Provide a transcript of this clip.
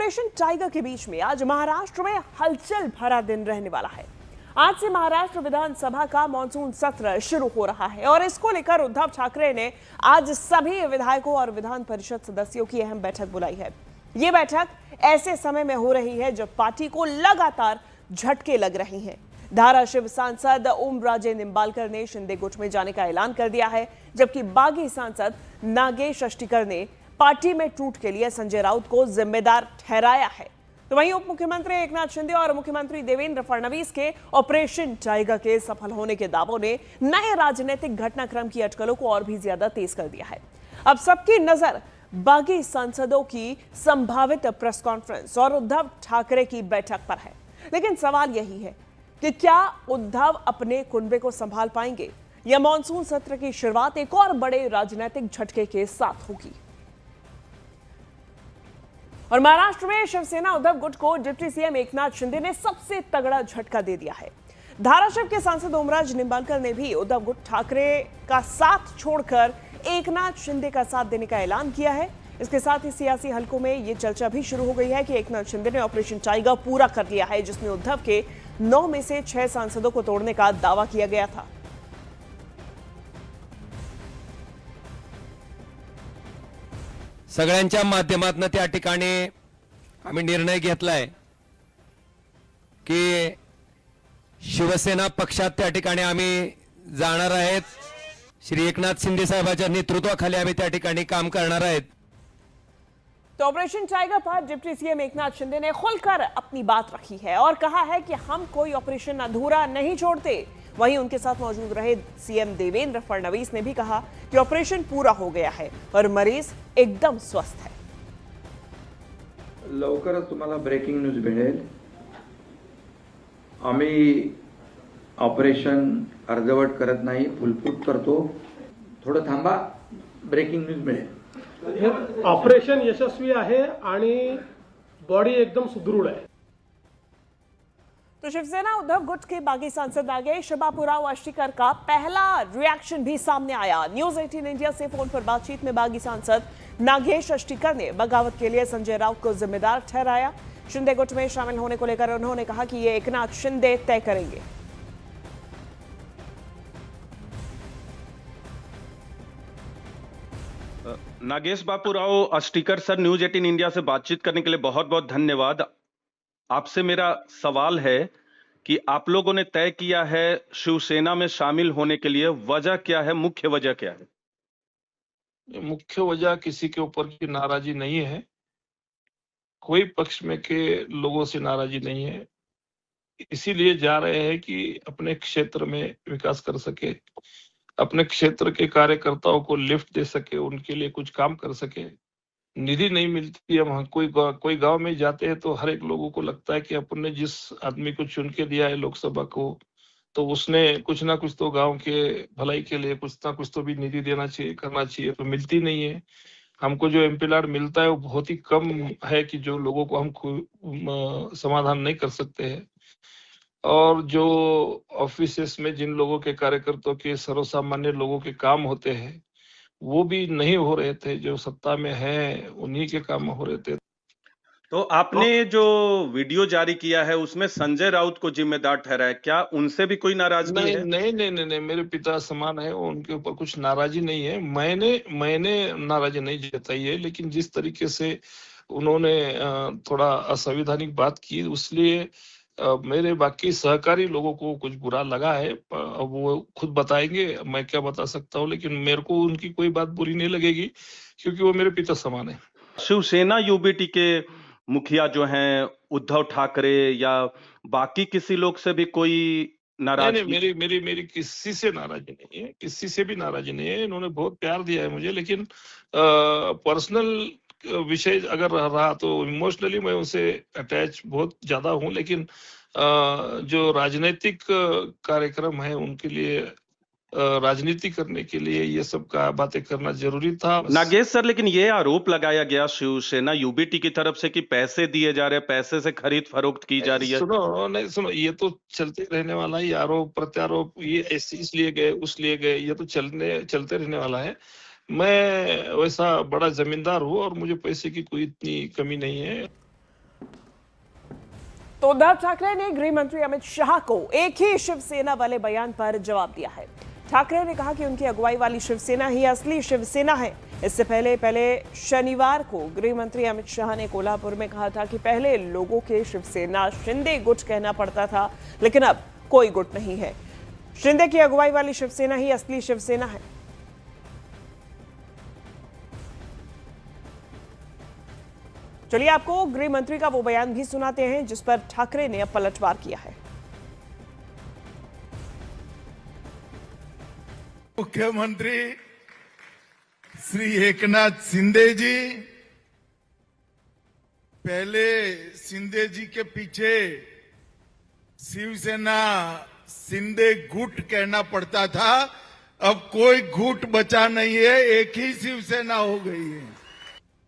Operation tiger के बीच में आज महाराष्ट्र में हलचल भरा दिन रहने वाला है। आज से महाराष्ट्र विधानसभा का मॉनसून सत्र शुरू हो रहा है और इसको लेकर उद्धव ठाकरे ने आज सभी विधायकों और विधान परिषद सदस्यों की अहम बैठक बुलाई है। ये बैठक ऐसे समय में हो रही है जब पार्टी को लगातार झटके लग रहे हैं। धाराशिव सांसद ओमराजे निंबालकर ने शिंदे गुट में जाने का ऐलान कर दिया है, जबकि बागी सांसद नागेश अष्टिकर ने पार्टी में टूट के लिए संजय राउत को जिम्मेदार ठहराया है। तो वहीं उप मुख्यमंत्री एकनाथ शिंदे और मुख्यमंत्री देवेंद्र फडणवीस के ऑपरेशन टाइगर के सफल होने के दावों ने नए राजनीतिक घटनाक्रम की अटकलों को और भी ज्यादा तेज कर दिया है। अब सबकी नजर बागी सांसदों की संभावित प्रेस कॉन्फ्रेंस और उद्धव ठाकरे की बैठक पर है। लेकिन सवाल यही है कि क्या उद्धव अपने कुनबे को संभाल पाएंगे या मॉनसून सत्र की शुरुआत एक और बड़े राजनीतिक झटके के साथ होगी। और महाराष्ट्र में शिवसेना उद्धव गुट को डिप्टी सीएम एकनाथ शिंदे ने सबसे तगड़ा झटका दे दिया है। धाराशिव के सांसद ओमराज निंबालकर ने भी उद्धव गुट ठाकरे का साथ छोड़कर एकनाथ शिंदे का साथ देने का ऐलान किया है। इसके साथ ही सियासी हलकों में यह चर्चा भी शुरू हो गई है कि एकनाथ शिंदे ने ऑपरेशन टाइगर पूरा कर लिया है, जिसमें उद्धव के 9 में से 6 सांसदों को तोड़ने का दावा किया गया था। सगळ्यांच्या माध्यमातून त्या ठिकाणी आम्ही निर्णय घेतलाय की शिवसेना पक्षात त्या ठिकाणी आम्ही जाणार आहेत। श्री एकनाथ शिंदे साहेबांच्या नेतृत्वाखाली आम्ही त्या ठिकाणी काम करणार आहेत। तो ऑपरेशन टाइगर पर डिप्टी सीएम एकनाथ शिंदे ने खुलकर अपनी बात रखी है और कहा है कि हम कोई ऑपरेशन अधूरा नहीं छोड़ते। वहीं उनके साथ मौजूद रहे सीएम देवेंद्र फडणवीस ने भी कहा कि ऑपरेशन पूरा हो गया है और मरीज एकदम स्वस्थ है। लवकरच तुम्हाला ब्रेकिंग न्यूज मिळेल। आम्ही ऑपरेशन अर्धवट करत नाही, फुलफूट करतो। थोडं थांबा, ब्रेकिंग न्यूज मिळेल। ऑपरेशन यशस्वी आहे आणि बॉडी एकदम सुदृढ है। तो शिवसेना उद्धव गुट के बागी सांसद नागेश बापूराव अष्टिकर का पहला रिएक्शन भी सामने आया। न्यूज 18 इंडिया से फोन पर बातचीत में बागी सांसद नागेश अष्टिकर ने बगावत के लिए संजय राउत को जिम्मेदार ठहराया। शिंदे गुट में शामिल होने को लेकर उन्होंने कहा कि ये एकनाथ शिंदे तय करेंगे। Nagesh Bapurao Ashtikar sir, news 18 India से बातचीत करने के लिए बहुत बहुत धन्यवाद। आपसे मेरा सवाल है कि आप लोगों ने तय किया है शिवसेना में शामिल होने के लिए, वजह क्या है, मुख्य वजह क्या है? मुख्य वजह किसी के ऊपर की नाराजी नहीं है, कोई पक्ष में के लोगों से नाराजी नहीं है। इसीलिए जा रहे हैं कि अपने क्षेत्र में विकास कर सके, अपने क्षेत्र के कार्यकर्ताओं को लिफ्ट दे सके, उनके लिए कुछ काम कर सके। निधि नहीं मिलती है, वहां कोई गांव में जाते हैं तो हर एक लोगों को लगता है कि अपन ने जिस आदमी को चुन के दिया है लोकसभा को, तो उसने कुछ ना कुछ तो गांव के भलाई के लिए कुछ ना कुछ तो भी निधि देना चाहिए, करना चाहिए, तो मिलती नहीं है। हमको जो एमपी लाड मिलता है वो बहुत ही कम है कि जो लोगों को हम समाधान नहीं कर सकते हैं। और जो ऑफिसेस में जिन लोगों के कार्यकर्ताओं के सर्वसामान्य लोगों के काम होते हैं वो भी नहीं हो रहे थे, जो सत्ता में है उन्हीं के काम हो रहे थे। तो आपने जो वीडियो जारी किया है उसमें संजय राउत को जिम्मेदार ठहराया, क्या उनसे भी कोई नाराजगी नहीं, है? नहीं नहीं नहीं नहीं, मेरे पिता समान है, उनके ऊपर कुछ नाराजी नहीं है। मैंने नाराजी नहीं जताई है, लेकिन जिस तरीके से उन्होंने थोड़ा असंवैधानिक बात की, उसलिए मेरे बाकी सहकारी लोगों को कुछ बुरा लगा है। अब वो खुद बताएंगे, मैं क्या बता सकता हूँ, लेकिन मेरे को उनकी कोई बात बुरी नहीं लगेगी क्योंकि वो मेरे पिता समान है। शिवसेना यूबीटी के मुखिया जो हैं उद्धव ठाकरे या बाकी किसी लोग से भी कोई नाराजगी? नहीं, मेरी किसी से नाराजी नहीं है, किसी से भी नाराजी नहीं है। इन्होंने बहुत प्यार दिया है मुझे, लेकिन पर्सनल विषय अगर रहा तो इमोशनली मैं उनसे अटैच बहुत ज्यादा हूं, लेकिन जो राजनीतिक कार्यक्रम है उनके लिए राजनीति करने के लिए ये सब का बातें करना जरूरी था। नागेश सर, लेकिन ये आरोप लगाया गया शिवसेना यूबीटी की तरफ से कि पैसे दिए जा रहे हैं, पैसे से खरीद फरोख्त की जा रही है। सुनो, ये तो चलते रहने वाला ही आरोप प्रत्यारोप, ये इसलिए गए उस लिए गए, ये तो चलते रहने वाला है। मैं वैसा बड़ा जमींदार हूँ और मुझे पैसे की कोई इतनी कमी नहीं है। तो उद्धव ठाकरे ने गृह मंत्री अमित शाह को एक ही शिवसेना वाले बयान पर जवाब दिया है। ठाकरे ने कहा कि उनकी अगुवाई वाली शिवसेना ही असली शिवसेना है। इससे पहले शनिवार को गृह मंत्री अमित शाह ने कोल्हापुर में कहा था कि पहले लोगों के शिवसेना शिंदे गुट कहना पड़ता था, लेकिन अब कोई गुट नहीं है। शिंदे की अगुवाई वाली शिवसेना ही असली शिवसेना है। चलिए आपको गृह मंत्री का वो बयान भी सुनाते हैं जिस पर ठाकरे ने अब पलटवार किया है। मुख्यमंत्री श्री एकनाथ शिंदे जी, पहले शिंदे जी के पीछे शिवसेना शिंदे गुट कहना पड़ता था, अब कोई गुट बचा नहीं है, एक ही शिवसेना हो गई है।